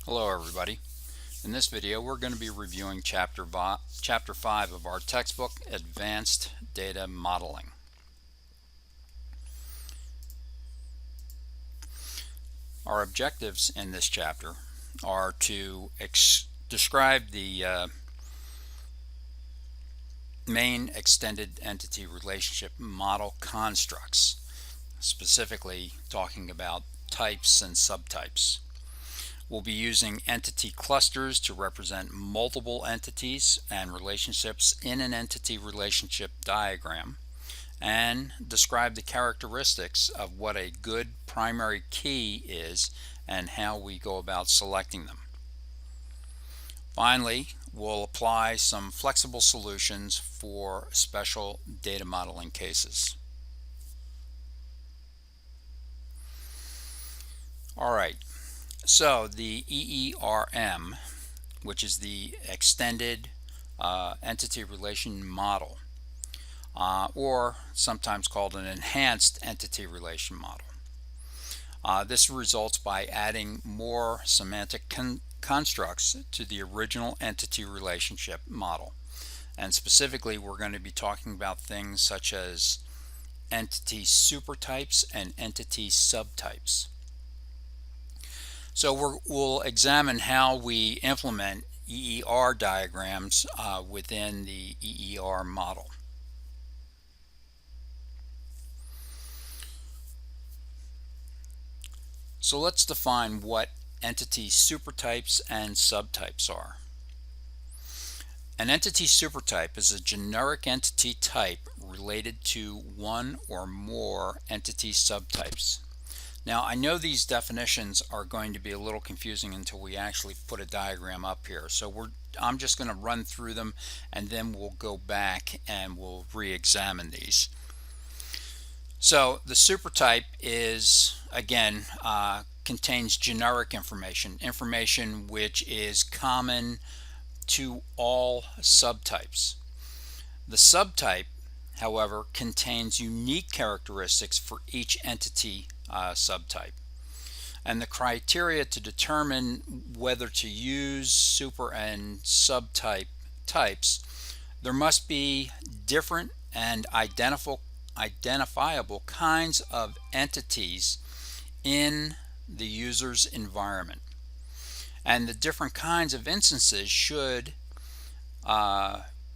Hello everybody. In this video we're going to be reviewing Chapter 5 of our textbook, Advanced Data Modeling. Our objectives in this chapter are to describe the main extended entity relationship model constructs, specifically talking about types and subtypes. We'll be using entity clusters to represent multiple entities and relationships in an entity relationship diagram, and describe the characteristics of what a good primary key is and how we go about selecting them. Finally, we'll apply some flexible solutions for special data modeling cases. All right. So the EERM, which is the Extended Entity Relation Model, or sometimes called an Enhanced Entity Relation Model. This results by adding more semantic constructs to the original entity relationship model. And specifically, we're going to be talking about things such as entity supertypes and entity subtypes. So we'll examine how we implement EER diagrams within the EERM model. So let's define what entity supertypes and subtypes are. An entity supertype is a generic entity type related to one or more entity subtypes. Now, I know these definitions are going to be a little confusing until we actually put a diagram up here. So I'm just going to run through them, and then we'll go back and we'll re-examine these. So the supertype is, again, contains generic information which is common to all subtypes. The subtype, however, contains unique characteristics for each entity subtype, and the criteria to determine whether to use super and subtype types, there must be different and identifiable kinds of entities in the user's environment, and the different kinds of instances should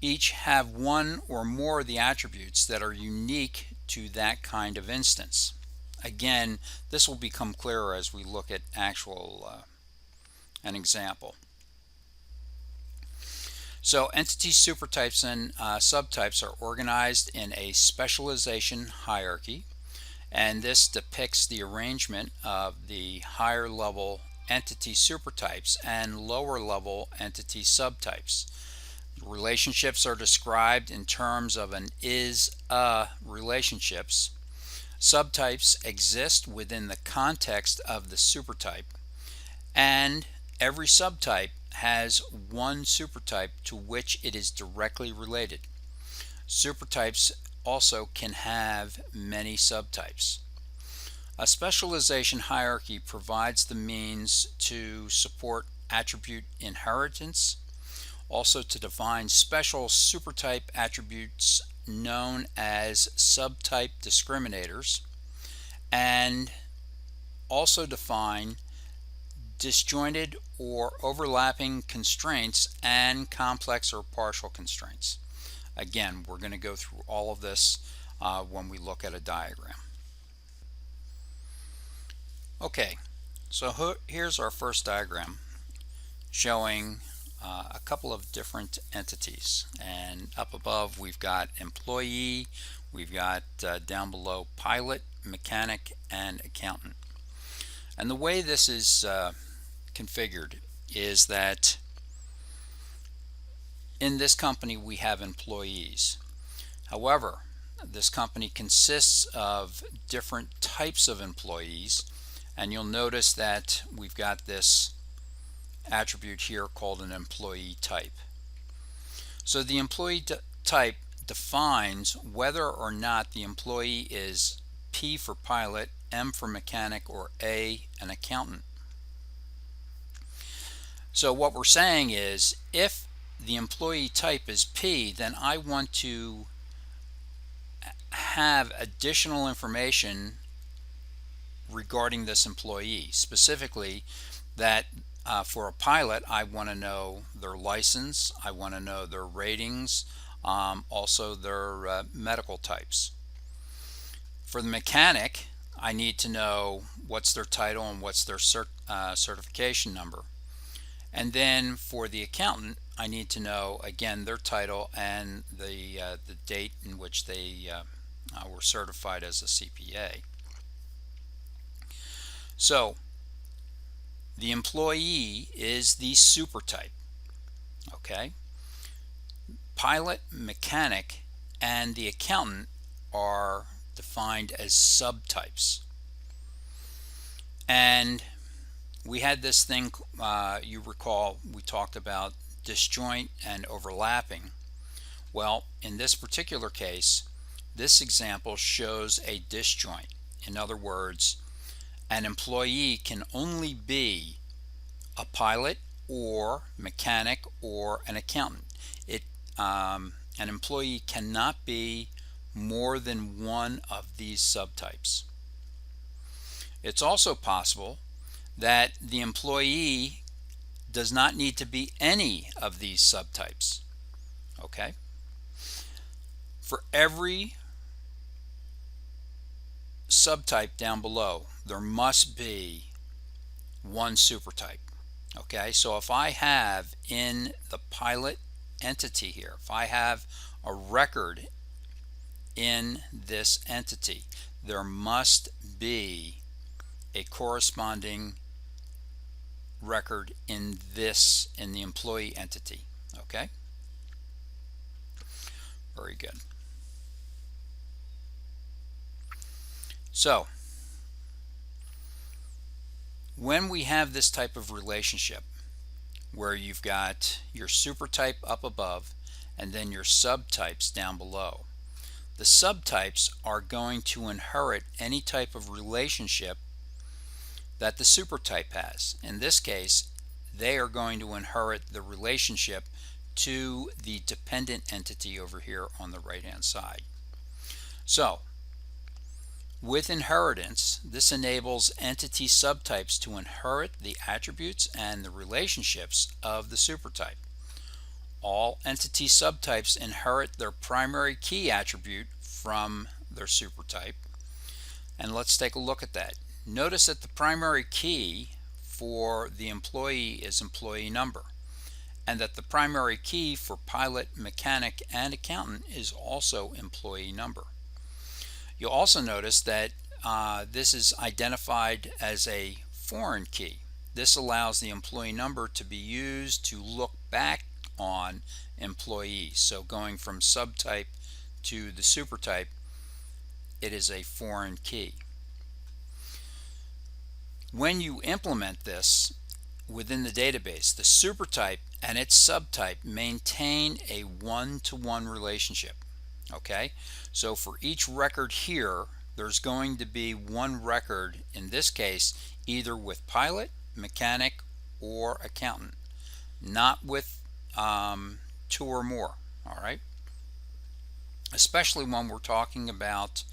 each have one or more of the attributes that are unique to that kind of instance. Again, this will become clearer as we look at an example. So entity supertypes and subtypes are organized in a specialization hierarchy, and this depicts the arrangement of the higher level entity supertypes and lower level entity subtypes. Relationships are described in terms of an is-a relationships. Subtypes exist within the context of the supertype, and every subtype has one supertype to which it is directly related. Supertypes also can have many subtypes. A specialization hierarchy provides the means to support attribute inheritance, also to define special supertype attributes known as subtype discriminators, and also define disjointed or overlapping constraints and complex or partial constraints. Again, we're going to go through all of this when we look at a diagram. Okay, so here's our first diagram showing a couple of different entities, and up above we've got employee, we've got down below pilot, mechanic, and accountant. And the way this is configured is that in this company we have employees. However, this company consists of different types of employees, and you'll notice that we've got this attribute here called an employee type. So the employee type defines whether or not the employee is P for pilot, M for mechanic, or A, an accountant. So what we're saying is, if the employee type is P, then I want to have additional information regarding this employee. Specifically, that for a pilot, I want to know their license, I want to know their ratings, also their medical types. For the mechanic, I need to know what's their title and what's their certification number. And then for the accountant, I need to know, again, their title and the date in which they were certified as a CPA. So the employee is the supertype. Okay? Pilot, mechanic, and the accountant are defined as subtypes. And we had this thing, you recall, we talked about disjoint and overlapping. Well, in this particular case, this example shows a disjoint. In other words, an employee can only be a pilot or mechanic or an accountant. An employee cannot be more than one of these subtypes. It's also possible that the employee does not need to be any of these subtypes. Okay? For every subtype down below, there must be one supertype. Okay, so if I have in the pilot entity here, if I have a record in this entity, there must be a corresponding record in the employee entity. Okay, very good. So when we have this type of relationship where you've got your supertype up above and then your subtypes down below, the subtypes are going to inherit any type of relationship that the supertype has. In this case, they are going to inherit the relationship to the dependent entity over here on the right hand side. So with inheritance, this enables entity subtypes to inherit the attributes and the relationships of the supertype. All entity subtypes inherit their primary key attribute from their supertype. And let's take a look at that. Notice that the primary key for the employee is employee number, and that the primary key for pilot, mechanic, and accountant is also employee number. You'll also notice that this is identified as a foreign key. This allows the employee number to be used to look back on employees. So going from subtype to the supertype, it is a foreign key. When you implement this within the database, the supertype and its subtype maintain a one-to-one relationship. Okay, so for each record here, there's going to be one record, in this case, either with pilot, mechanic, or accountant, not with two or more. All right, especially when we're talking about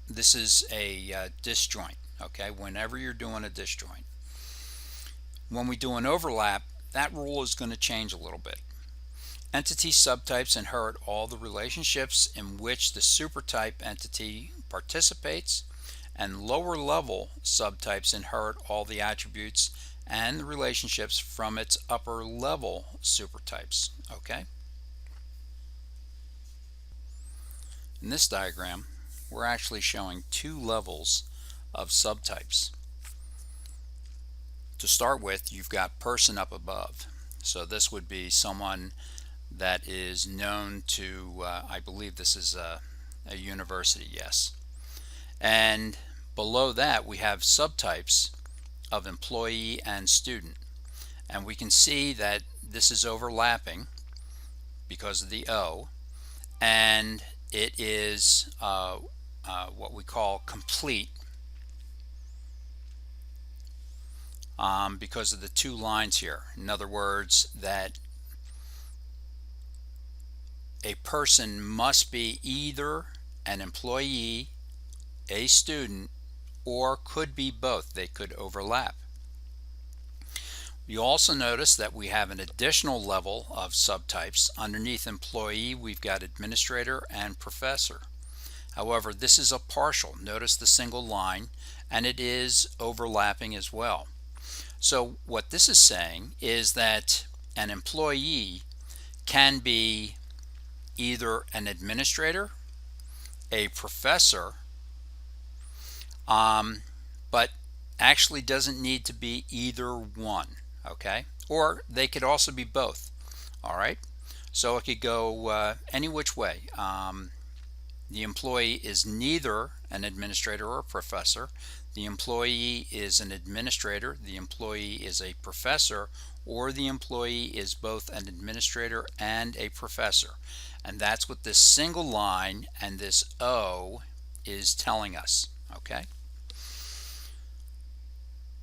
this is a disjoint. Okay, whenever you're doing a disjoint, when we do an overlap, that rule is going to change a little bit. Entity subtypes inherit all the relationships in which the supertype entity participates, and lower level subtypes inherit all the attributes and the relationships from its upper level supertypes. Okay? In this diagram, we're actually showing two levels of subtypes. To start with, you've got person up above. So this would be someone that is known to, I believe this is a university, yes. And below that we have subtypes of employee and student. And we can see that this is overlapping because of the O, and it is what we call complete. because of the two lines here. In other words, that a person must be either an employee, a student, or could be both. They could overlap. You also notice that we have an additional level of subtypes. Underneath employee, we've got administrator and professor. However, this is a partial. Notice the single line, and it is overlapping as well. So what this is saying is that an employee can be either an administrator, a professor, but actually doesn't need to be either one, okay? Or they could also be both, all right? So it could go any which way. The employee is neither an administrator or a professor. The employee is an administrator. The employee is a professor, or the employee is both an administrator and a professor. And that's what this single line and this O is telling us, okay?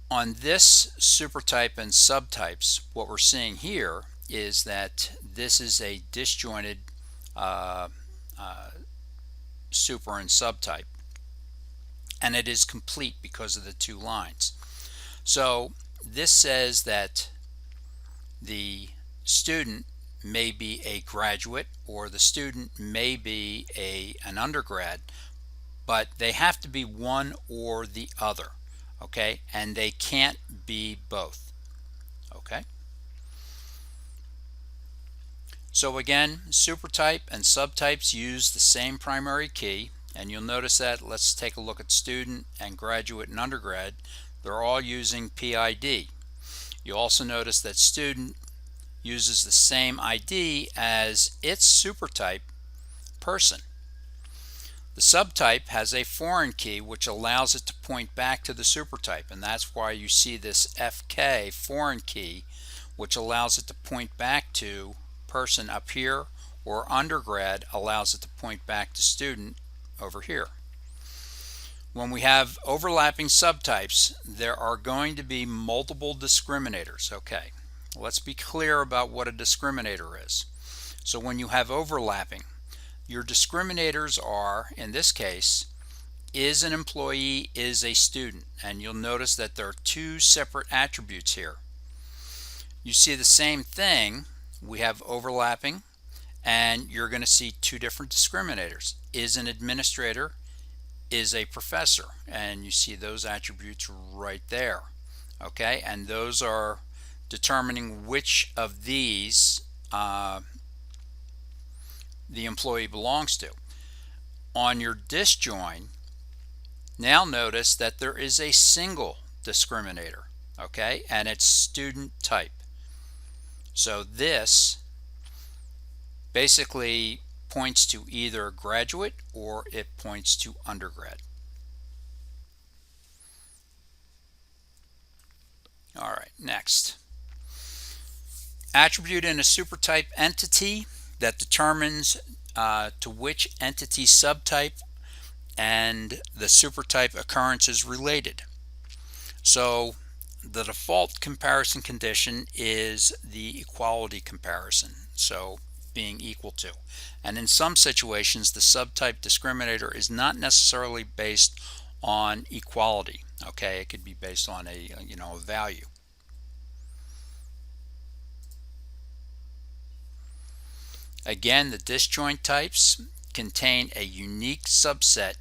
On this supertype and subtypes, what we're seeing here is that this is a disjointed super and subtype, and it is complete because of the two lines. So this says that the student may be a graduate, or the student may be an undergrad, but they have to be one or the other, okay? And they can't be both, okay? So again, supertype and subtypes use the same primary key, and you'll notice that. Let's take a look at student and graduate and undergrad. They're all using PID. You also notice that student uses the same ID as its supertype, person. The subtype has a foreign key which allows it to point back to the supertype, and that's why you see this FK foreign key, which allows it to point back to person up here, or undergrad allows it to point back to student over here. When we have overlapping subtypes, there are going to be multiple discriminators. Okay, let's be clear about what a discriminator is. So when you have overlapping, your discriminators are, in this case, is an employee, is a student, and you'll notice that there are two separate attributes here. You see the same thing. We have overlapping, and you're going to see two different discriminators. Is an administrator, is a professor, and you see those attributes right there, okay? And those are determining which of these the employee belongs to. On your disjoint, now notice that there is a single discriminator, okay? And it's student type. So this basically points to either graduate or it points to undergrad. All right, next. Attribute in a supertype entity that determines to which entity subtype and the supertype occurrence is related. So the default comparison condition is the equality comparison, so being equal to. And in some situations, the subtype discriminator is not necessarily based on equality. Okay, it could be based on a value. Again, the disjoint types contain a unique subset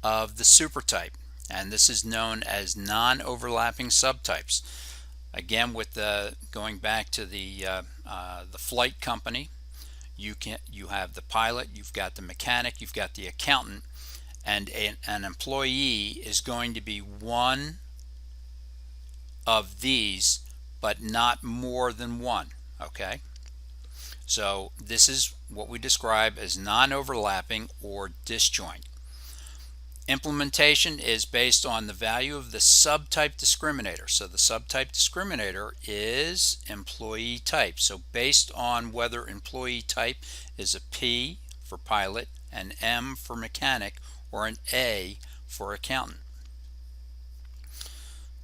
of the supertype, and this is known as non-overlapping subtypes. Again, with going back to the flight company, you have the pilot, you've got the mechanic, you've got the accountant, and an employee is going to be one of these, but not more than one. Okay, so this is what we describe as non-overlapping or disjoint. Implementation is based on the value of the subtype discriminator. So the subtype discriminator is employee type. So based on whether employee type is a P for pilot, an M for mechanic, or an A for accountant.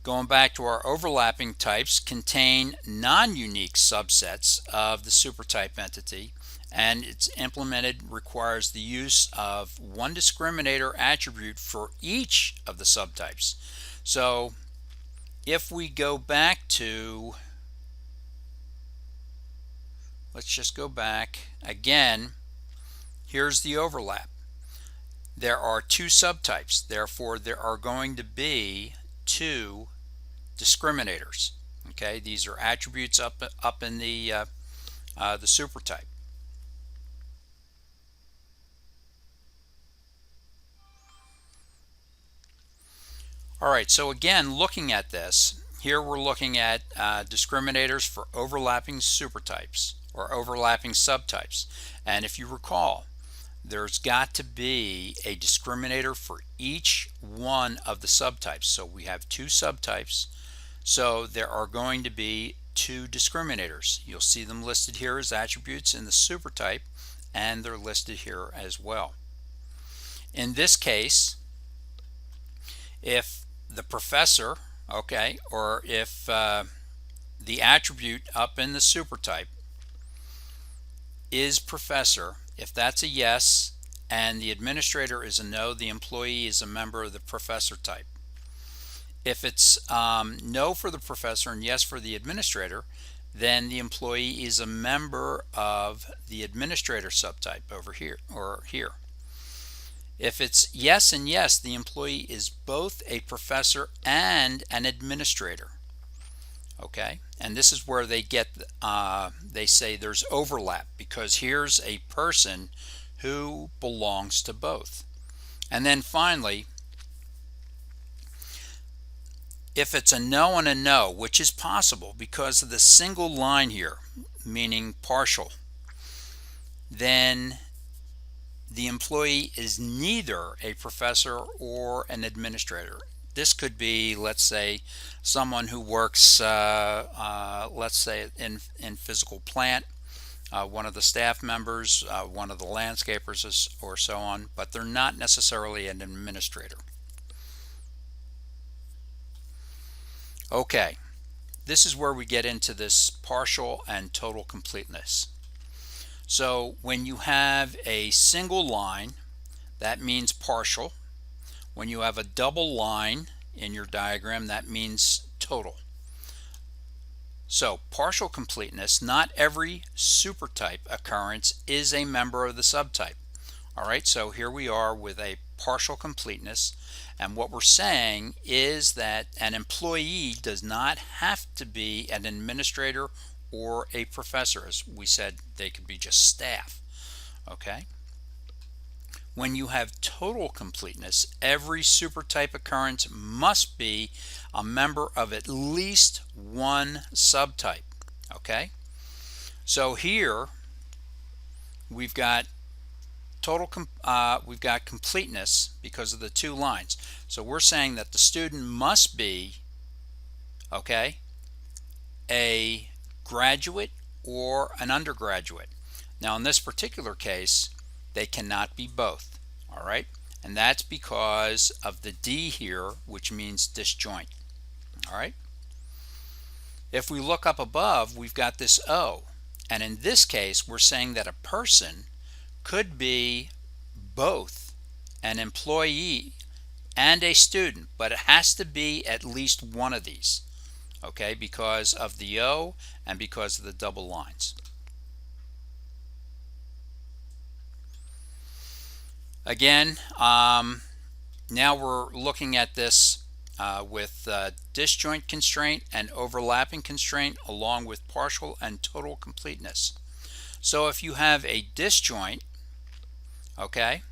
Going back to our overlapping types, contain non-unique subsets of the supertype entity, and its implemented requires the use of one discriminator attribute for each of the subtypes. So if we go back to, let's just go back again, here's the overlap. There are two subtypes, therefore there are going to be two discriminators. Okay, these are attributes up in the supertype. All right, so again, looking at this, here we're looking at discriminators for overlapping supertypes or overlapping subtypes. And if you recall, there's got to be a discriminator for each one of the subtypes. So we have two subtypes, so there are going to be two discriminators. You'll see them listed here as attributes in the supertype, and they're listed here as well. In this case, if the professor, okay, or if the attribute up in the supertype is professor, if that's a yes and the administrator is a no, the employee is a member of the professor type. If it's no for the professor and yes for the administrator, then the employee is a member of the administrator subtype over here or here. If it's yes and yes, the employee is both a professor and an administrator. Okay, and this is where they get they say there's overlap, because here's a person who belongs to both. And then finally, if it's a no and a no, which is possible because of the single line here, meaning partial, then the employee is neither a professor or an administrator. This could be, let's say, someone who works, let's say, in physical plant, one of the staff members, one of the landscapers, or so on, but they're not necessarily an administrator. Okay, this is where we get into this partial and total completeness. So when you have a single line, that means partial. When you have a double line in your diagram, that means total. So partial completeness, not every supertype occurrence is a member of the subtype. All right, so here we are with a partial completeness, and what we're saying is that an employee does not have to be an administrator or a professor. As we said, they could be just staff. Okay. When you have total completeness, every supertype occurrence must be a member of at least one subtype. Okay, so here we've got we've got completeness because of the two lines. So we're saying that the student must be, okay, a graduate or an undergraduate. Now in this particular case, they cannot be both. All right, and that's because of the D here, which means disjoint. All right, if we look up above, we've got this O, and in this case we're saying that a person could be both an employee and a student, but it has to be at least one of these, okay, because of the O and because of the double lines. Again, now we're looking at this with disjoint constraint and overlapping constraint, along with partial and total completeness. So if you have a disjoint, okay,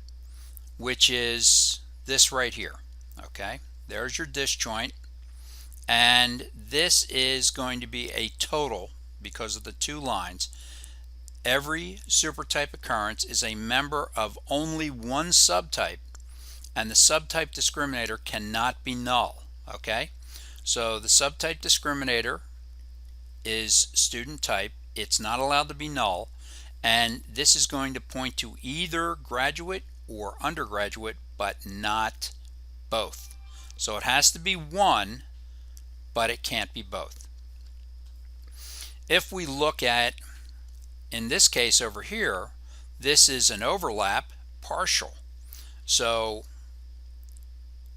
which is this right here, okay, there's your disjoint, and this is going to be a total because of the two lines. Every supertype occurrence is a member of only one subtype, and the subtype discriminator cannot be null. Okay, so the subtype discriminator is student type. It's not allowed to be null, and this is going to point to either graduate or undergraduate, but not both. So it has to be one, but it can't be both. If we look at, in this case over here, this is an overlap partial. So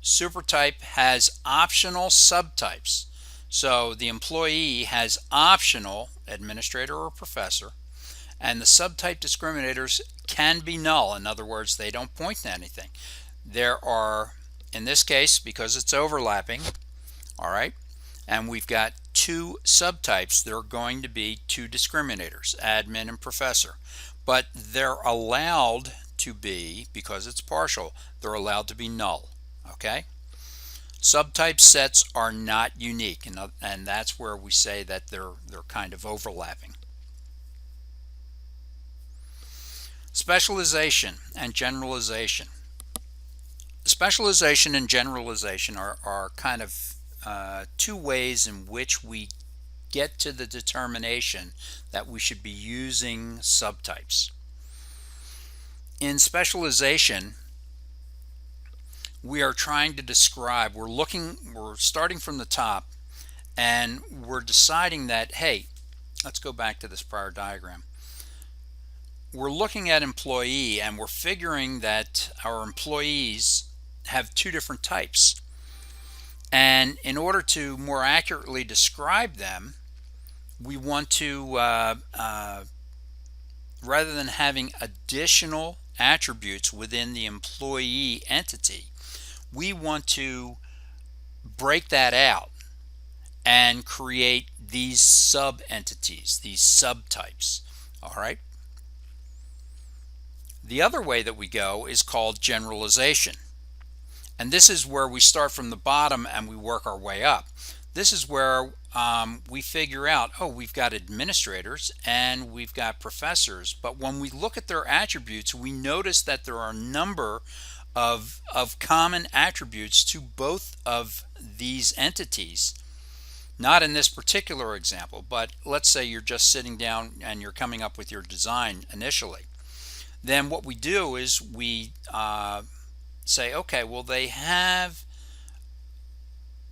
Supertype has optional subtypes. So the employee has optional administrator or professor, and the subtype discriminators can be null. In other words, they don't point to anything. There are, in this case, because it's overlapping, all right, and we've got two subtypes, there are going to be two discriminators, admin and professor. But they're allowed to be, because it's partial, they're allowed to be null. Okay? Subtype sets are not unique, and that's where we say that they're kind of overlapping. Specialization and generalization. Specialization and generalization are kind of two ways in which we get to the determination that we should be using subtypes. In specialization, we are trying to describe, we're starting from the top, and we're deciding that, hey, let's go back to this prior diagram. We're looking at employee, and we're figuring that our employees have two different types. And in order to more accurately describe them, we want to, rather than having additional attributes within the employee entity, we want to break that out and create these sub-entities, these subtypes. All right. The other way that we go is called generalization. And this is where we start from the bottom and we work our way up. This is where we figure out, oh, we've got administrators and we've got professors, but when we look at their attributes, we notice that there are a number of common attributes to both of these entities. Not in this particular example, but let's say you're just sitting down and you're coming up with your design initially. Then what we do is we say, okay, well, they have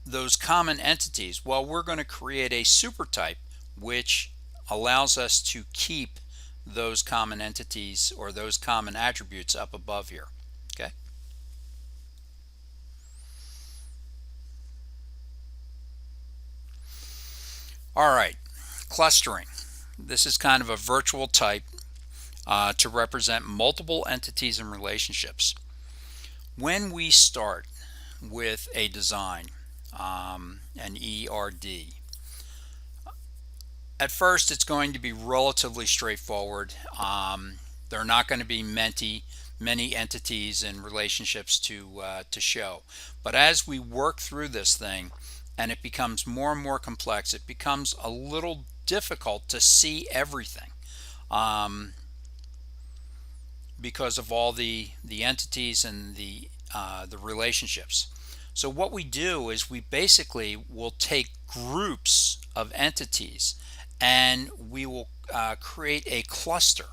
those common entities. Well, we're going to create a supertype which allows us to keep those common entities or those common attributes up above here. Okay. All right, clustering. This is kind of a virtual type to represent multiple entities and relationships. When we start with a design, an ERD, at first it's going to be relatively straightforward. There are not going to be many entities and relationships to show. But as we work through this thing and it becomes more and more complex, it becomes a little difficult to see everything. Because of all the entities and the relationships. So what we do is we basically will take groups of entities and we will create a cluster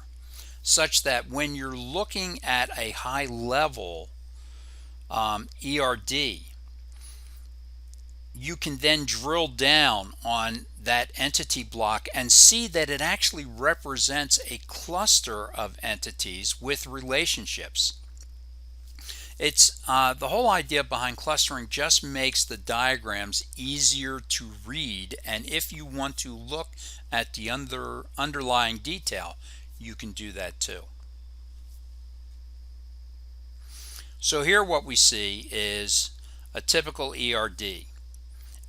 such that when you're looking at a high level ERD, you can then drill down on that entity block and see that it actually represents a cluster of entities with relationships. It's the whole idea behind clustering just makes the diagrams easier to read, and if you want to look at the underlying detail, you can do that too. So here what we see is a typical ERD.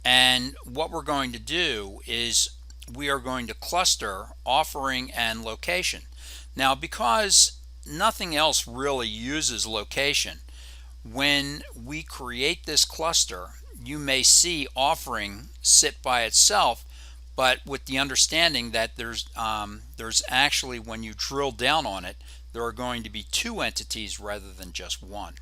And what we're going to do is we are going to cluster offering and location. Now, because nothing else really uses location, when we create this cluster, you may see offering sit by itself, but with the understanding that there's actually, when you drill down on it, there are going to be two entities rather than just one.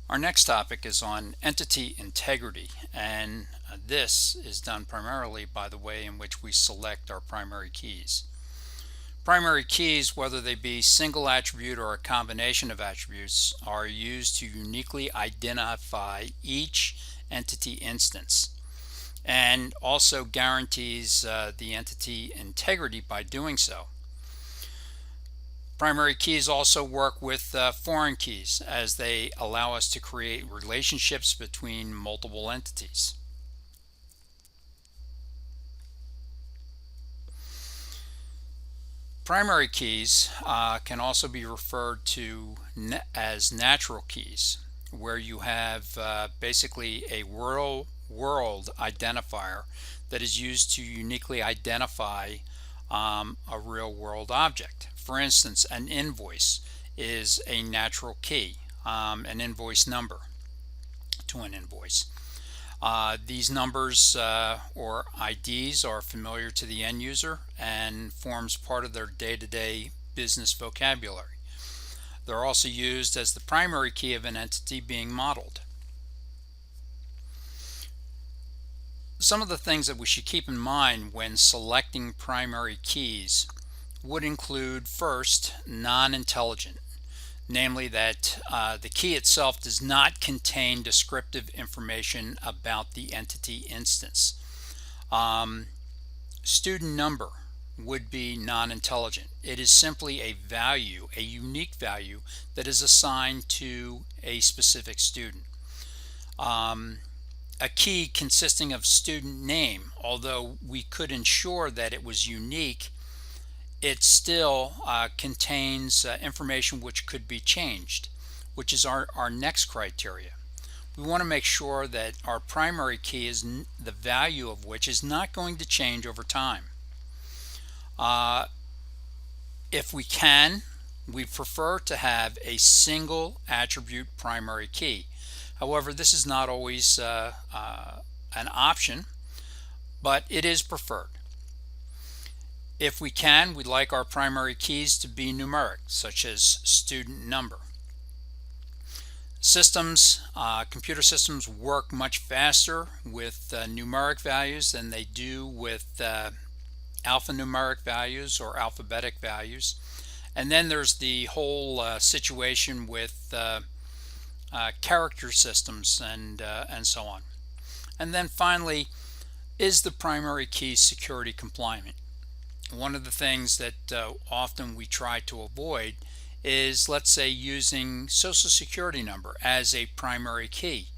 Our next topic is on entity integrity, and this is done primarily by the way in which we select our primary keys. Primary keys, whether they be single attribute or a combination of attributes, are used to uniquely identify each entity instance, and also guarantees the entity integrity by doing so. Primary keys also work with foreign keys, as they allow us to create relationships between multiple entities. Primary keys can also be referred to as natural keys, where you have basically a world identifier that is used to uniquely identify a real world object. For instance, an invoice is a natural key, an invoice number to an invoice. These numbers or IDs are familiar to the end user and forms part of their day-to-day business vocabulary. They're also used as the primary key of an entity being modeled. Some of the things that we should keep in mind when selecting primary keys would include, first, non-intelligent, namely that the key itself does not contain descriptive information about the entity instance. Student number would be non-intelligent. It is simply a value, a unique value that is assigned to a specific student. A key consisting of student name, although we could ensure that it was unique, it still contains information which could be changed, which is our next criteria. We want to make sure that our primary key is the value of which is not going to change over time. If we can, we prefer to have a single attribute primary key. However, this is not always an option, but it is preferred. If we can, we'd like our primary keys to be numeric, such as student number. Computer systems work much faster with numeric values than they do with alphanumeric values or alphabetic values. And then there's the whole situation with character systems and so on. And then finally, is the primary key security compliant? One of the things that often we try to avoid is, let's say, using Social Security number as a primary key.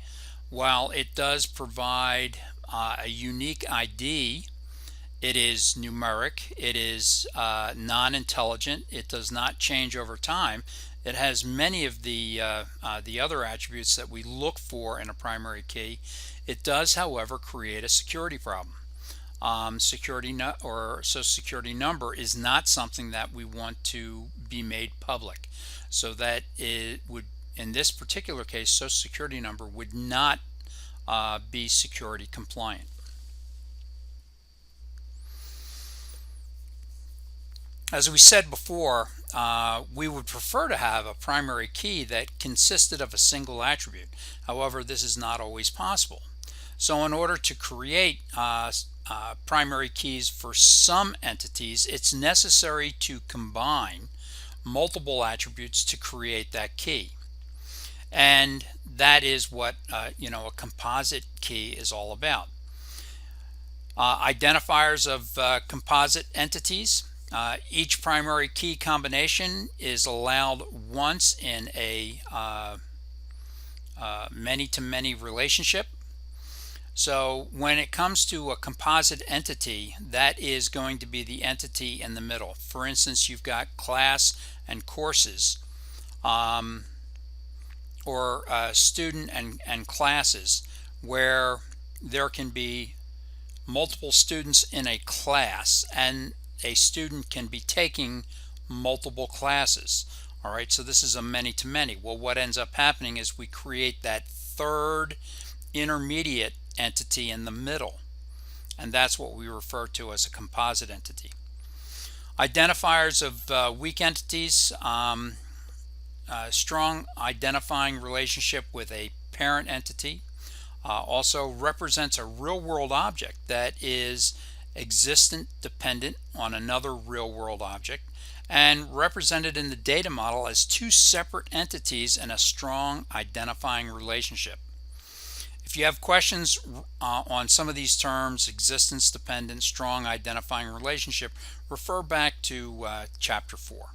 While it does provide a unique ID, it is numeric, it is non-intelligent, it does not change over time. It has many of the other attributes that we look for in a primary key. It does, however, create a security problem. Social Security number is not something that we want to be made public, so that it would, in this particular case, Social Security number would not be security compliant. As we said before, we would prefer to have a primary key that consisted of a single attribute. However, this is not always possible. So in order to create primary keys for some entities, it's necessary to combine multiple attributes to create that key. And that is what a composite key is all about. Identifiers of composite entities. Each primary key combination is allowed once in a many-to-many relationship. So when it comes to a composite entity, that is going to be the entity in the middle. For instance, you've got class and courses, or student and classes, where there can be multiple students in a class, and a student can be taking multiple classes. All right, so this is a many-to-many. Well, what ends up happening is we create that third intermediate entity in the middle, and that's what we refer to as a composite entity. Identifiers of weak entities. Strong identifying relationship with a parent entity also represents a real-world object that is existent dependent on another real-world object, and represented in the data model as two separate entities in a strong identifying relationship. If you have questions on some of these terms, existence dependent, strong identifying relationship, refer back to chapter 4.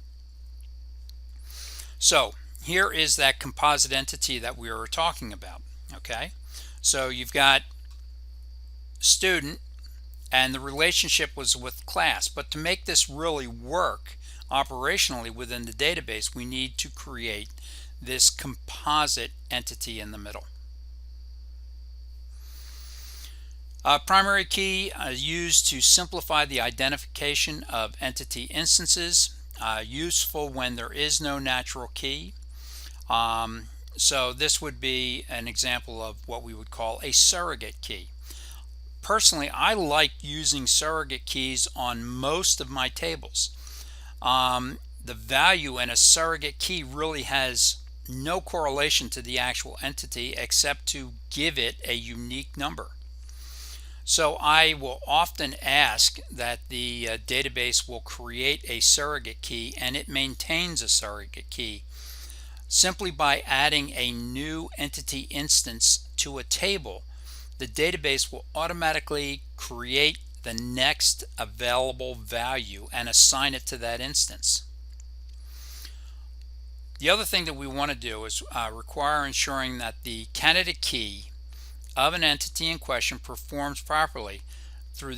So here is that composite entity that we were talking about. Okay, so you've got student and the relationship was with class, but to make this really work operationally within the database, we need to create this composite entity in the middle. Primary key used to simplify the identification of entity instances, useful when there is no natural key. So this would be an example of what we would call a surrogate key. Personally, I like using surrogate keys on most of my tables. The value in a surrogate key really has no correlation to the actual entity except to give it a unique number. So I will often ask that the database will create a surrogate key, and it maintains a surrogate key simply by adding a new entity instance to a table. The database will automatically create the next available value and assign it to that instance. The other thing that we want to do is require ensuring that the candidate key of an entity in question performs properly through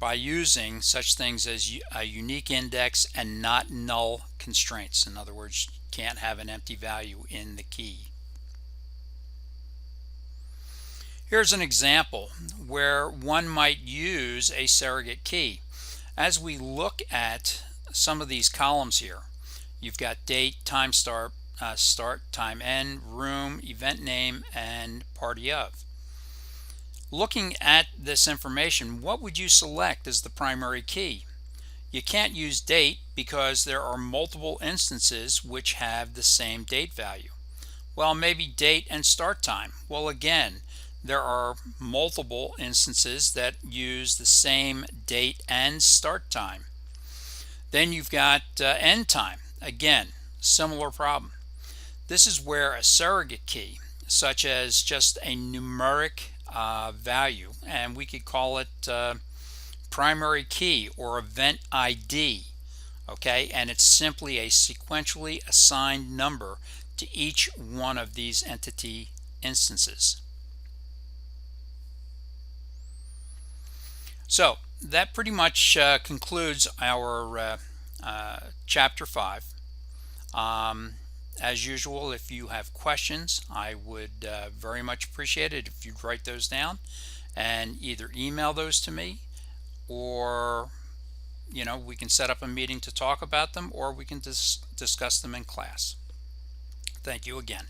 by using such things as a unique index and not null constraints. In other words, you can't have an empty value in the key. Here's an example where one might use a surrogate key. As we look at some of these columns here, you've got date, time start, time end, room, event name, and party of. Looking at this information, what would you select as the primary key? You can't use date because there are multiple instances which have the same date value. Well, maybe date and start time. Well, again, there are multiple instances that use the same date and start time. Then you've got end time. Again, similar problem. This is where a surrogate key, such as just a numeric value, and we could call it primary key or event ID, okay, and it's simply a sequentially assigned number to each one of these entity instances. So that pretty much concludes our chapter 5. As usual, if you have questions, I would very much appreciate it if you'd write those down and either email those to me, or we can set up a meeting to talk about them, or we can discuss them in class. Thank you again.